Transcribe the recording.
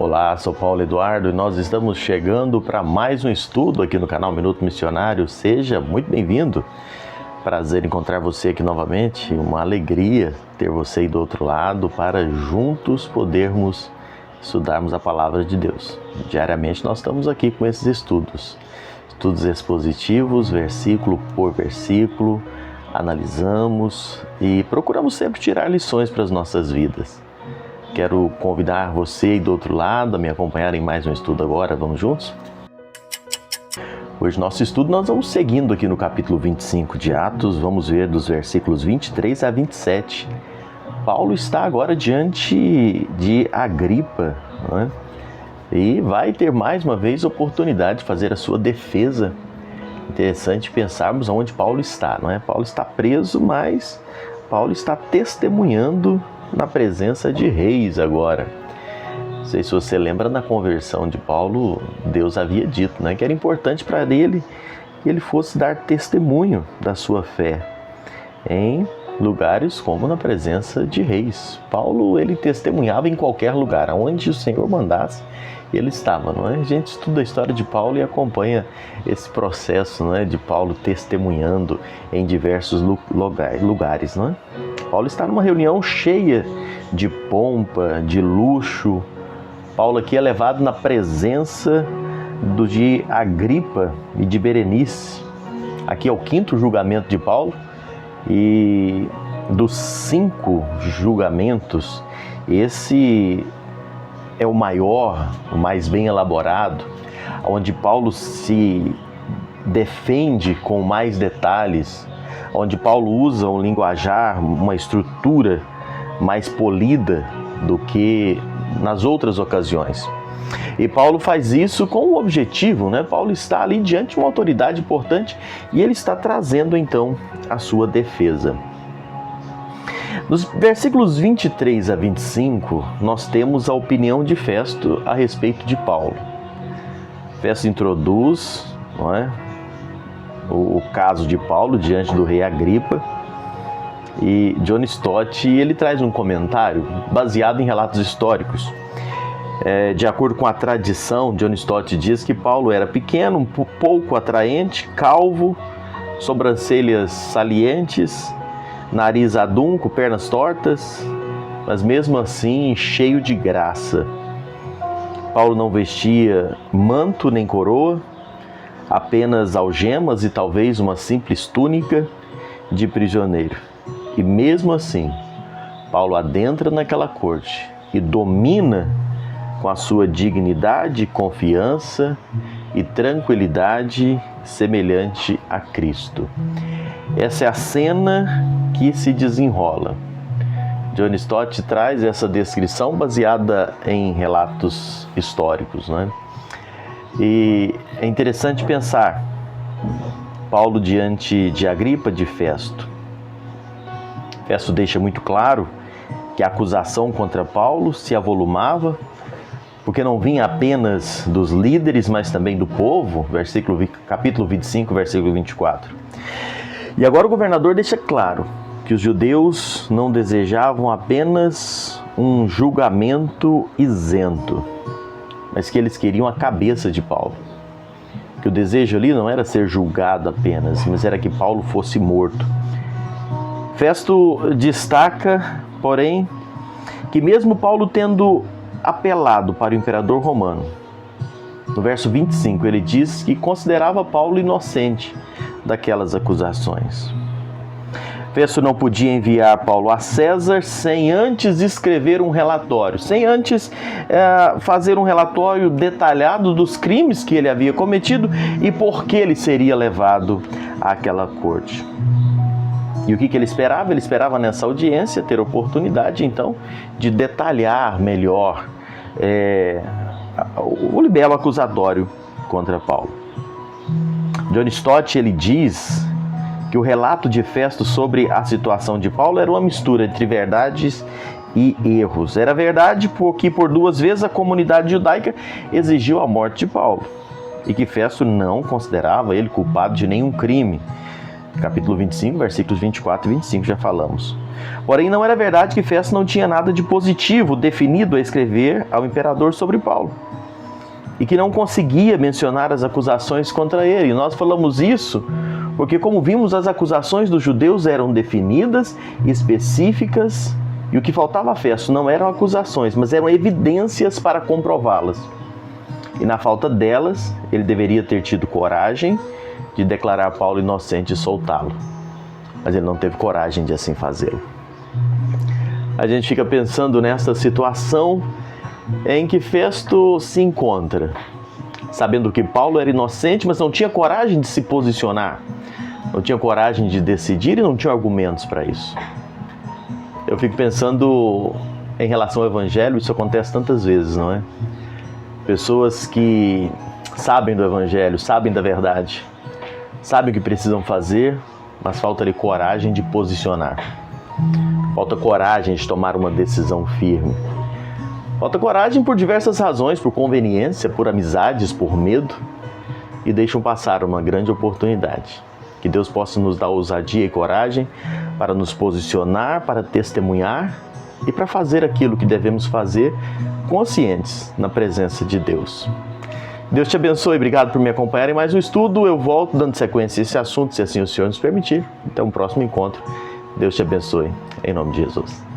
Olá, sou Paulo Eduardo e nós estamos chegando para mais um estudo aqui no canal Minuto Missionário. Seja muito bem-vindo. Prazer encontrar você aqui novamente. Uma alegria ter você aí do outro lado para juntos podermos estudarmos a Palavra de Deus. Diariamente nós estamos aqui com esses estudos expositivos, versículo por versículo, analisamos e procuramos sempre tirar lições para as nossas vidas. Quero convidar você aí do outro lado a me acompanhar em mais um estudo agora. Vamos juntos? Hoje nosso estudo nós vamos seguindo aqui no capítulo 25 de Atos. Vamos ver dos versículos 23 a 27. Paulo está agora diante de Agripa, né? E vai ter mais uma vez oportunidade de fazer a sua defesa. Interessante pensarmos onde Paulo está, não é? Paulo está preso, mas Paulo está testemunhando na presença de reis agora. Não sei se você lembra, na conversão de Paulo, Deus havia dito, né, que era importante para ele que ele fosse dar testemunho da sua fé em lugares como na presença de reis. Paulo, ele testemunhava em qualquer lugar, onde o Senhor mandasse, ele estava, não é? A gente estuda a história de Paulo e acompanha esse processo, não é, de Paulo testemunhando em diversos lugares, não é? Paulo está numa reunião cheia de pompa, de luxo. Paulo aqui é levado na presença de Agripa e de Berenice. Aqui é o 5º julgamento de Paulo e dos 5 julgamentos, esse é o maior, o mais bem elaborado, onde Paulo se defende com mais detalhes, onde Paulo usa um linguajar, uma estrutura mais polida do que nas outras ocasiões. E Paulo faz isso com um objetivo, né? Paulo está ali diante de uma autoridade importante e ele está trazendo então a sua defesa. Nos versículos 23 a 25, nós temos a opinião de Festo a respeito de Paulo. Festo introduz, não é, o caso de Paulo diante do rei Agripa, e John Stott ele traz um comentário baseado em relatos históricos. De acordo com a tradição, John Stott diz que Paulo era pequeno, um pouco atraente, calvo, sobrancelhas salientes, nariz adunco, pernas tortas, mas mesmo assim cheio de graça. Paulo não vestia manto nem coroa, apenas algemas e talvez uma simples túnica de prisioneiro. E mesmo assim, Paulo adentra naquela corte e domina com a sua dignidade, confiança e tranquilidade semelhante a Cristo. Essa é a cena que se desenrola. John Stott traz essa descrição baseada em relatos históricos, né? E é interessante pensar Paulo diante de Agripa, de Festo. Festo deixa muito claro que a acusação contra Paulo se avolumava, porque não vinha apenas dos líderes, mas também do povo, capítulo 25, versículo 24. E agora o governador deixa claro que os judeus não desejavam apenas um julgamento isento, mas que eles queriam a cabeça de Paulo. Que o desejo ali não era ser julgado apenas, mas era que Paulo fosse morto. Festo destaca, porém, que mesmo Paulo tendo apelado para o imperador romano, no verso 25 ele diz que considerava Paulo inocente daquelas acusações. Festo não podia enviar Paulo a César sem antes escrever um relatório, sem antes fazer um relatório detalhado dos crimes que ele havia cometido e por que ele seria levado àquela corte. E o que ele esperava? Ele esperava nessa audiência ter oportunidade, então, de detalhar melhor o libelo acusatório contra Paulo. John Stott ele diz que o relato de Festo sobre a situação de Paulo era uma mistura entre verdades e erros. Era verdade porque por 2 vezes a comunidade judaica exigiu a morte de Paulo e que Festo não considerava ele culpado de nenhum crime. Capítulo 25, versículos 24 e 25, já falamos. Porém, não era verdade que Festo não tinha nada de positivo definido a escrever ao imperador sobre Paulo. E que não conseguia mencionar as acusações contra ele. E nós falamos isso porque, como vimos, as acusações dos judeus eram definidas, específicas, e o que faltava a Festo não eram acusações, mas eram evidências para comprová-las. E na falta delas, ele deveria ter tido coragem de declarar Paulo inocente e soltá-lo. Mas ele não teve coragem de assim fazê-lo. A gente fica pensando nessa situação em que Festo se encontra, sabendo que Paulo era inocente, mas não tinha coragem de se posicionar, não tinha coragem de decidir e não tinha argumentos para isso. Eu fico pensando em relação ao Evangelho, isso acontece tantas vezes, não é? Pessoas que sabem do Evangelho, sabem da verdade, sabem o que precisam fazer, mas falta-lhe coragem de posicionar. Falta coragem de tomar uma decisão firme. Falta coragem por diversas razões, por conveniência, por amizades, por medo, e deixam passar uma grande oportunidade. Que Deus possa nos dar ousadia e coragem para nos posicionar, para testemunhar e para fazer aquilo que devemos fazer conscientes na presença de Deus. Deus te abençoe, obrigado por me acompanhar em mais um estudo. Eu volto dando sequência a esse assunto, se assim o Senhor nos permitir. Até um próximo encontro. Deus te abençoe, em nome de Jesus.